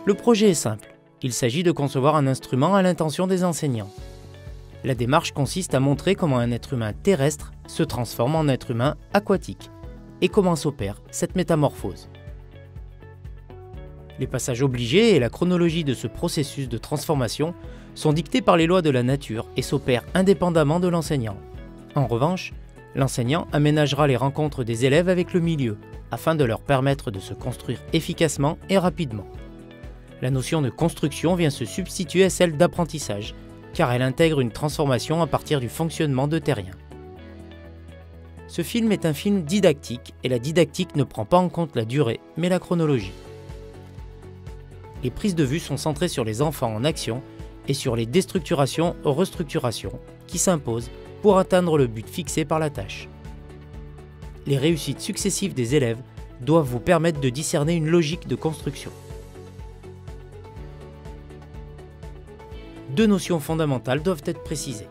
Le projet est simple. Il s'agit de concevoir un instrument à l'intention des enseignants. La démarche consiste à montrer comment un être humain terrestre se transforme en être humain aquatique et comment s'opère cette métamorphose. Les passages obligés et la chronologie de ce processus de transformation sont dictés par les lois de la nature et s'opèrent indépendamment de l'enseignant. En revanche, l'enseignant aménagera les rencontres des élèves avec le milieu afin de leur permettre de se construire efficacement et rapidement. La notion de construction vient se substituer à celle d'apprentissage, car elle intègre une transformation à partir du fonctionnement de terrien. Ce film est un film didactique et la didactique ne prend pas en compte la durée, mais la chronologie. Les prises de vue sont centrées sur les enfants en action et sur les déstructurations-restructurations qui s'imposent pour atteindre le but fixé par la tâche. Les réussites successives des élèves doivent vous permettre de discerner une logique de construction. Deux notions fondamentales doivent être précisées.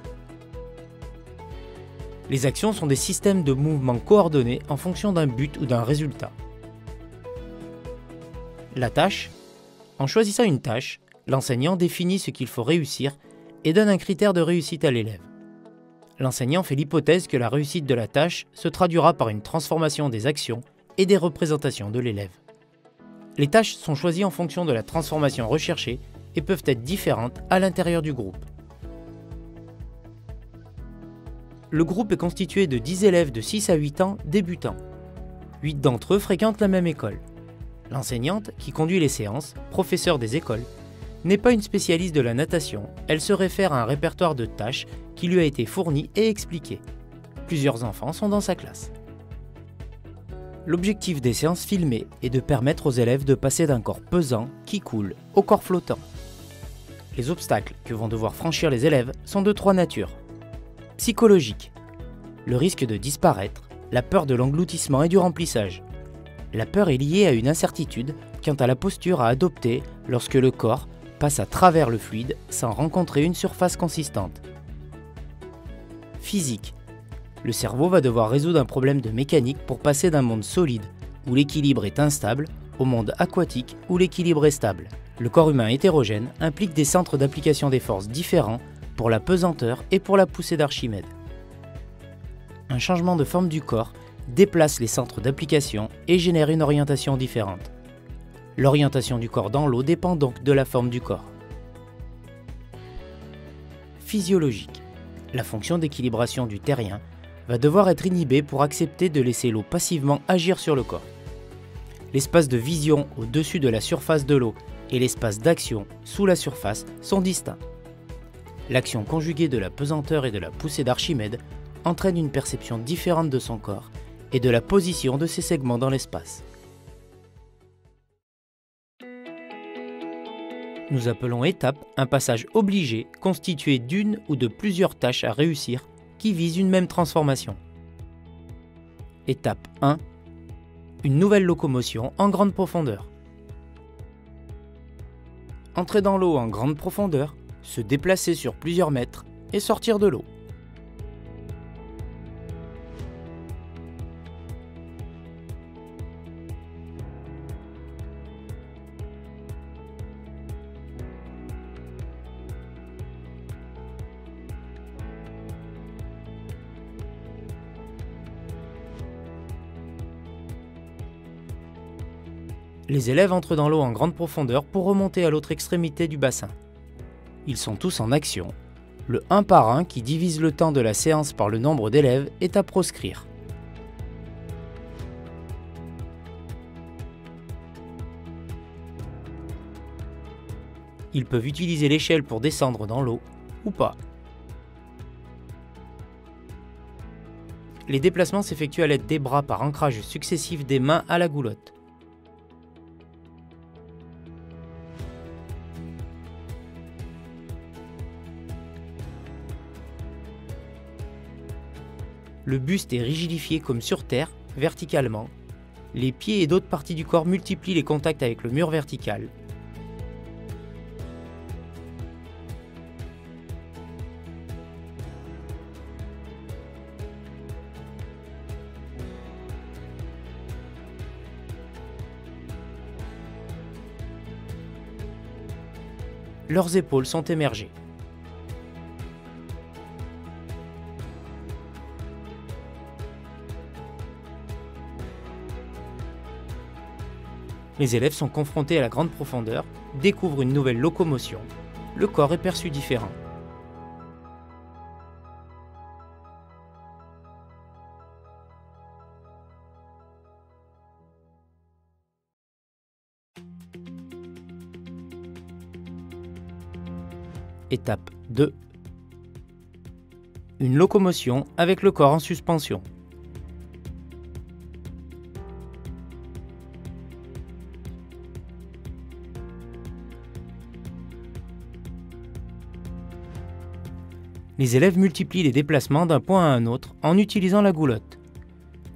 Les actions sont des systèmes de mouvements coordonnés en fonction d'un but ou d'un résultat. La tâche. En choisissant une tâche, l'enseignant définit ce qu'il faut réussir et donne un critère de réussite à l'élève. L'enseignant fait l'hypothèse que la réussite de la tâche se traduira par une transformation des actions et des représentations de l'élève. Les tâches sont choisies en fonction de la transformation recherchée et peuvent être différentes à l'intérieur du groupe. Le groupe est constitué de 10 élèves de 6 à 8 ans débutants. 8 d'entre eux fréquentent la même école. L'enseignante, qui conduit les séances, professeure des écoles, n'est pas une spécialiste de la natation, elle se réfère à un répertoire de tâches qui lui a été fourni et expliqué. Plusieurs enfants sont dans sa classe. L'objectif des séances filmées est de permettre aux élèves de passer d'un corps pesant, qui coule, au corps flottant. Les obstacles que vont devoir franchir les élèves sont de 3 natures. Psychologique, le risque de disparaître, la peur de l'engloutissement et du remplissage. La peur est liée à une incertitude quant à la posture à adopter lorsque le corps passe à travers le fluide sans rencontrer une surface consistante. Physique, le cerveau va devoir résoudre un problème de mécanique pour passer d'un monde solide, où l'équilibre est instable, au monde aquatique, où l'équilibre est stable. Le corps humain hétérogène implique des centres d'application des forces différents pour la pesanteur et pour la poussée d'Archimède. Un changement de forme du corps déplace les centres d'application et génère une orientation différente. L'orientation du corps dans l'eau dépend donc de la forme du corps. Physiologique, la fonction d'équilibration du terrien va devoir être inhibée pour accepter de laisser l'eau passivement agir sur le corps. L'espace de vision au-dessus de la surface de l'eau et l'espace d'action sous la surface sont distincts. L'action conjuguée de la pesanteur et de la poussée d'Archimède entraîne une perception différente de son corps et de la position de ses segments dans l'espace. Nous appelons étape un passage obligé constitué d'une ou de plusieurs tâches à réussir qui visent une même transformation. Étape 1. Une nouvelle locomotion en grande profondeur. Entrer dans l'eau en grande profondeur, se déplacer sur plusieurs mètres et sortir de l'eau. Les élèves entrent dans l'eau en grande profondeur pour remonter à l'autre extrémité du bassin. Ils sont tous en action. Le 1 par 1 qui divise le temps de la séance par le nombre d'élèves est à proscrire. Ils peuvent utiliser l'échelle pour descendre dans l'eau ou pas. Les déplacements s'effectuent à l'aide des bras par ancrage successif des mains à la goulotte. Le buste est rigidifié comme sur terre, verticalement. Les pieds et d'autres parties du corps multiplient les contacts avec le mur vertical. leurs épaules sont émergées. Les élèves sont confrontés à la grande profondeur, découvrent une nouvelle locomotion. Le corps est perçu différent. Étape 2. Une locomotion avec le corps en suspension. Les élèves multiplient les déplacements d'un point à un autre en utilisant la goulotte.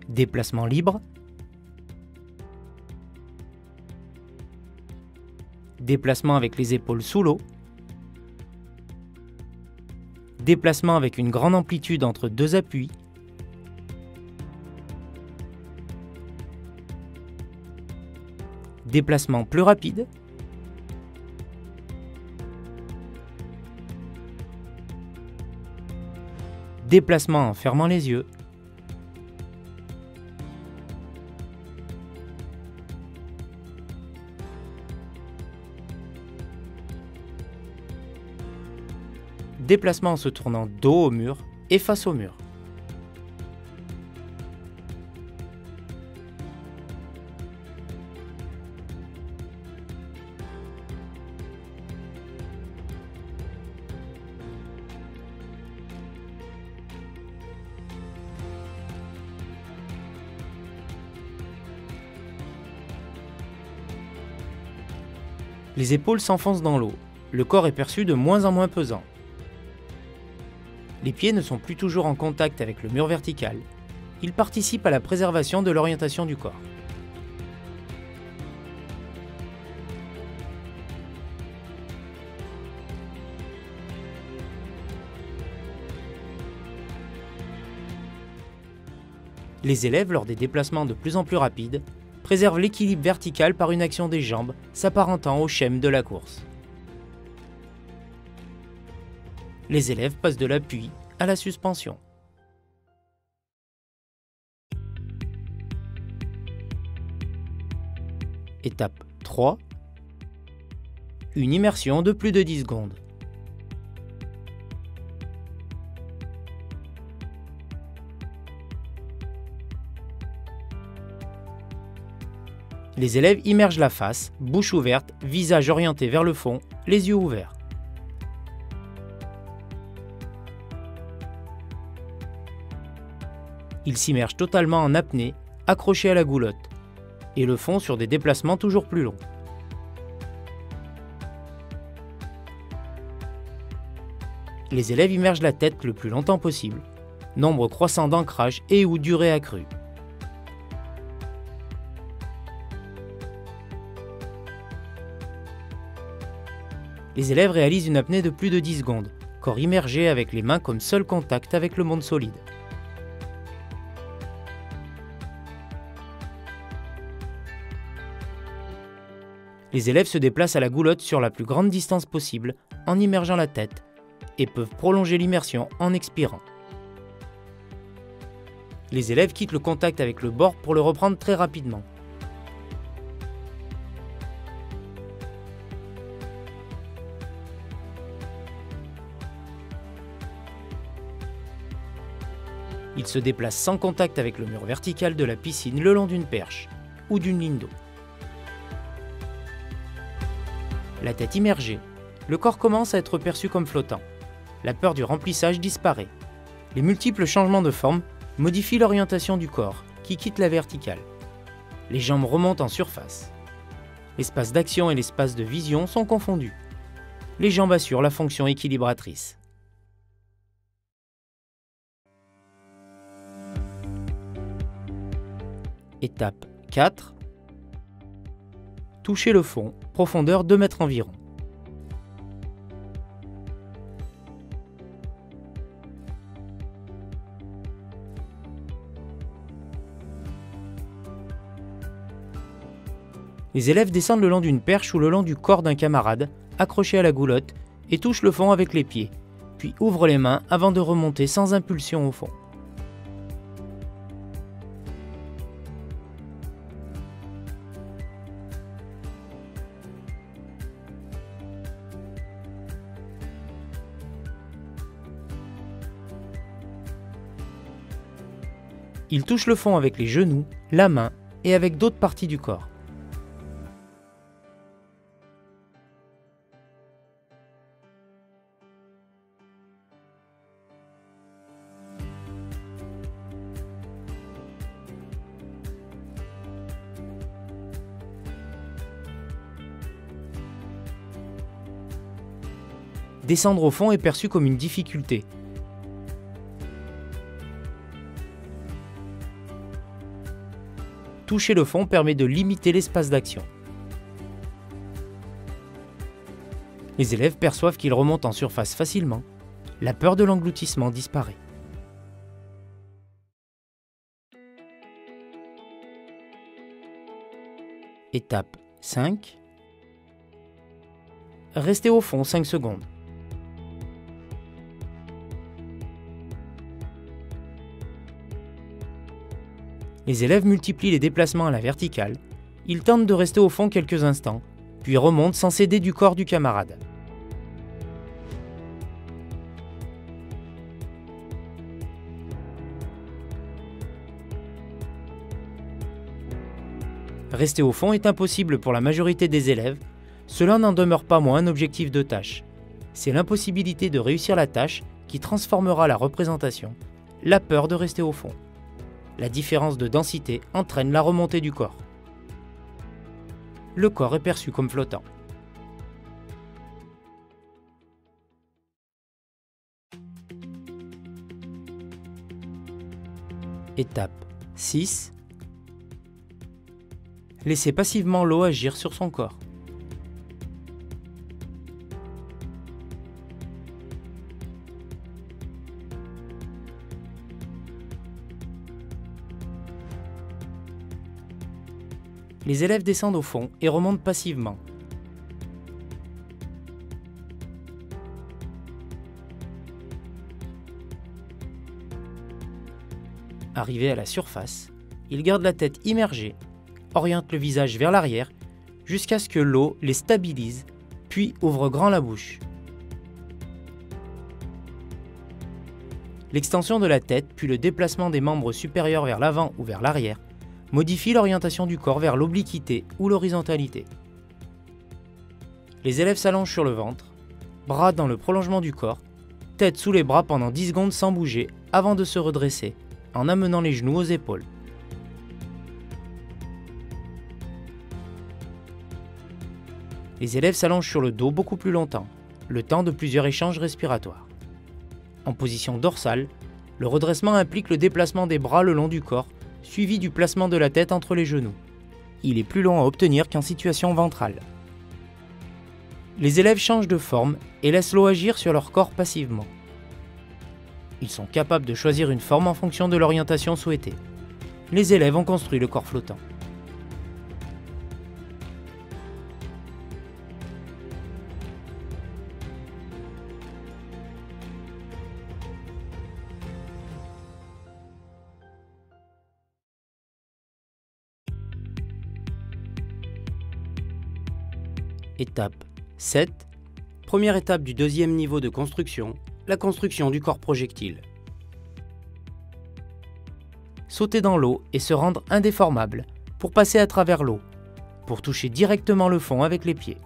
Déplacement libre, déplacement avec les épaules sous l'eau, déplacement avec une grande amplitude entre deux appuis, déplacement plus rapide, déplacement en fermant les yeux, déplacement en se tournant dos au mur et face au mur. Les épaules s'enfoncent dans l'eau. Le corps est perçu de moins en moins pesant. Les pieds ne sont plus toujours en contact avec le mur vertical. Ils participent à la préservation de l'orientation du corps. Les élèves, lors des déplacements de plus en plus rapides, préservent l'équilibre vertical par une action des jambes s'apparentant au schème de la course. Les élèves passent de l'appui à la suspension. Étape 3. Une immersion de plus de 10 secondes. Les élèves immergent la face, bouche ouverte, visage orienté vers le fond, les yeux ouverts. Ils s'immergent totalement en apnée, accrochés à la goulotte, et le font sur des déplacements toujours plus longs. Les élèves immergent la tête le plus longtemps possible, nombre croissant d'ancrage et ou durée accrue. Les élèves réalisent une apnée de plus de 10 secondes, corps immergé avec les mains comme seul contact avec le monde solide. Les élèves se déplacent à la goulotte sur la plus grande distance possible en immergeant la tête et peuvent prolonger l'immersion en expirant. Les élèves quittent le contact avec le bord pour le reprendre très rapidement. Ils se déplacent sans contact avec le mur vertical de la piscine le long d'une perche ou d'une ligne d'eau. La tête immergée, le corps commence à être perçu comme flottant. La peur du remplissage disparaît. Les multiples changements de forme modifient l'orientation du corps, qui quitte la verticale. Les jambes remontent en surface. L'espace d'action et l'espace de vision sont confondus. Les jambes assurent la fonction équilibratrice. Étape 4. Toucher le fond, profondeur 2 mètres environ. Les élèves descendent le long d'une perche ou le long du corps d'un camarade accrochés à la goulotte et touchent le fond avec les pieds, puis ouvrent les mains avant de remonter sans impulsion au fond. Ils touchent le fond avec les genoux, la main et avec d'autres parties du corps. Descendre au fond est perçu comme une difficulté. Toucher le fond permet de limiter l'espace d'action. Les élèves perçoivent qu'ils remontent en surface facilement. La peur de l'engloutissement disparaît. Étape 5. Restez au fond 5 secondes. Les élèves multiplient les déplacements à la verticale. Ils tentent de rester au fond quelques instants, puis remontent sans s'aider du corps du camarade. Rester au fond est impossible pour la majorité des élèves, cela n'en demeure pas moins un objectif de tâche. C'est l'impossibilité de réussir la tâche qui transformera la représentation, la peur de rester au fond. La différence de densité entraîne la remontée du corps. Le corps est perçu comme flottant. Étape 6. Laissez passivement l'eau agir sur son corps. Les élèves descendent au fond et remontent passivement. Arrivés à la surface, ils gardent la tête immergée, orientent le visage vers l'arrière, jusqu'à ce que l'eau les stabilise, puis ouvrent grand la bouche. L'extension de la tête, puis le déplacement des membres supérieurs vers l'avant ou vers l'arrière, modifie l'orientation du corps vers l'obliquité ou l'horizontalité. Les élèves s'allongent sur le ventre, bras dans le prolongement du corps, tête sous les bras pendant 10 secondes sans bouger avant de se redresser, en amenant les genoux aux épaules. Les élèves s'allongent sur le dos beaucoup plus longtemps, le temps de plusieurs échanges respiratoires. En position dorsale, le redressement implique le déplacement des bras le long du corps, suivi du placement de la tête entre les genoux. Il est plus long à obtenir qu'en situation ventrale. Les élèves changent de forme et laissent l'eau agir sur leur corps passivement. Ils sont capables de choisir une forme en fonction de l'orientation souhaitée. Les élèves ont construit le corps flottant. Étape 7. Première étape du deuxième niveau de construction, la construction du corps projectile. Sauter dans l'eau et se rendre indéformable pour passer à travers l'eau, pour toucher directement le fond avec les pieds.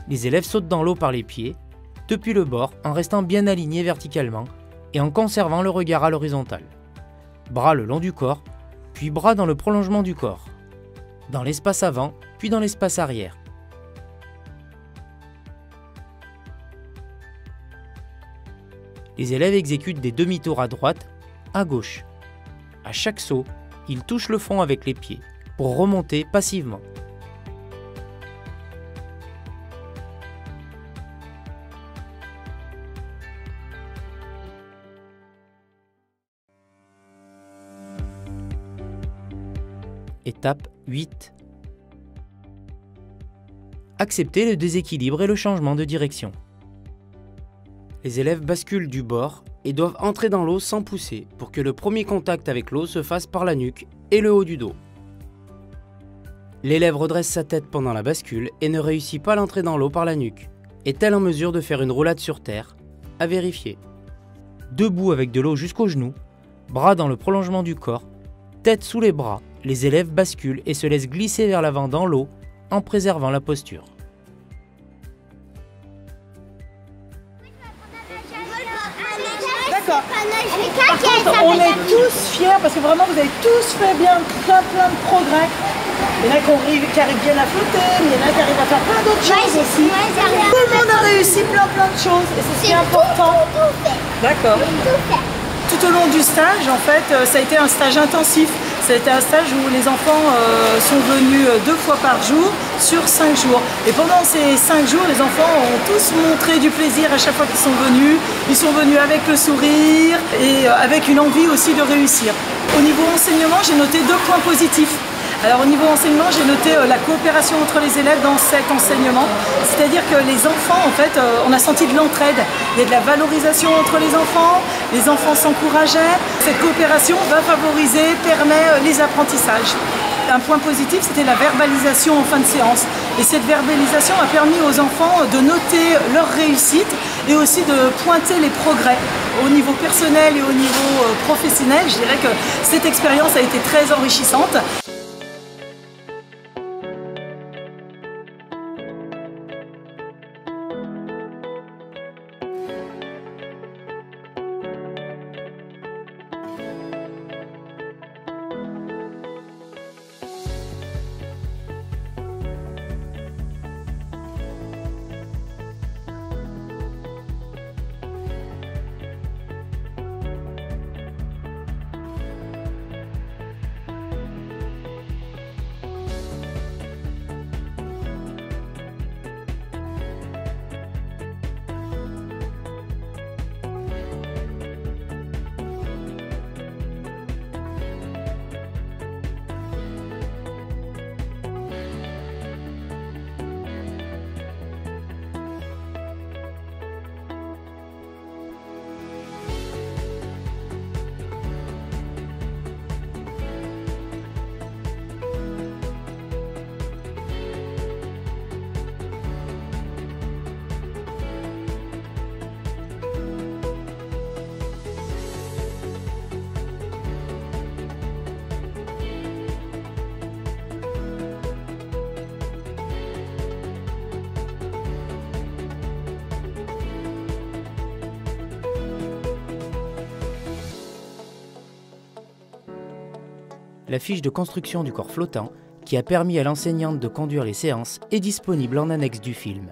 Les élèves sautent dans l'eau par les pieds, depuis le bord en restant bien alignés verticalement et en conservant le regard à l'horizontale. Bras le long du corps, puis bras dans le prolongement du corps. Dans l'espace avant, puis dans l'espace arrière. Les élèves exécutent des demi-tours à droite, à gauche. À chaque saut, ils touchent le fond avec les pieds pour remonter passivement. Étape 8. Accepter le déséquilibre et le changement de direction. Les élèves basculent du bord et doivent entrer dans l'eau sans pousser pour que le premier contact avec l'eau se fasse par la nuque et le haut du dos. L'élève redresse sa tête pendant la bascule et ne réussit pas l'entrée dans l'eau par la nuque. Est-elle en mesure de faire une roulade sur terre? À vérifier. Debout avec de l'eau jusqu'aux genoux, bras dans le prolongement du corps, tête sous les bras, les élèves basculent et se laissent glisser vers l'avant dans l'eau en préservant la posture. D'accord. Par contre, on est tous fiers parce que vraiment vous avez tous fait bien plein de progrès. Il y en a qui arrivent bien à flotter, mais il y en a qui arrivent à faire plein d'autres choses aussi. Tout le monde a réussi plein de choses et c'est ce qui est important. D'accord. Tout au long du stage, en fait, ça a été un stage intensif. Ça a été un stage où les enfants sont venus 2 fois par jour sur 5 jours. Et pendant ces 5 jours, les enfants ont tous montré du plaisir à chaque fois qu'ils sont venus. Ils sont venus avec le sourire et avec une envie aussi de réussir. Au niveau enseignement, j'ai noté 2 points positifs. Alors au niveau enseignement, j'ai noté la coopération entre les élèves dans cet enseignement. C'est-à-dire que les enfants, en fait, on a senti de l'entraide. Il y a de la valorisation entre les enfants s'encourageaient. Cette coopération va favoriser, permet les apprentissages. Un point positif, c'était la verbalisation en fin de séance. Et cette verbalisation a permis aux enfants de noter leur réussite et aussi de pointer les progrès. Au niveau personnel et au niveau professionnel, je dirais que cette expérience a été très enrichissante. La fiche de construction du corps flottant, qui a permis à l'enseignante de conduire les séances, est disponible en annexe du film.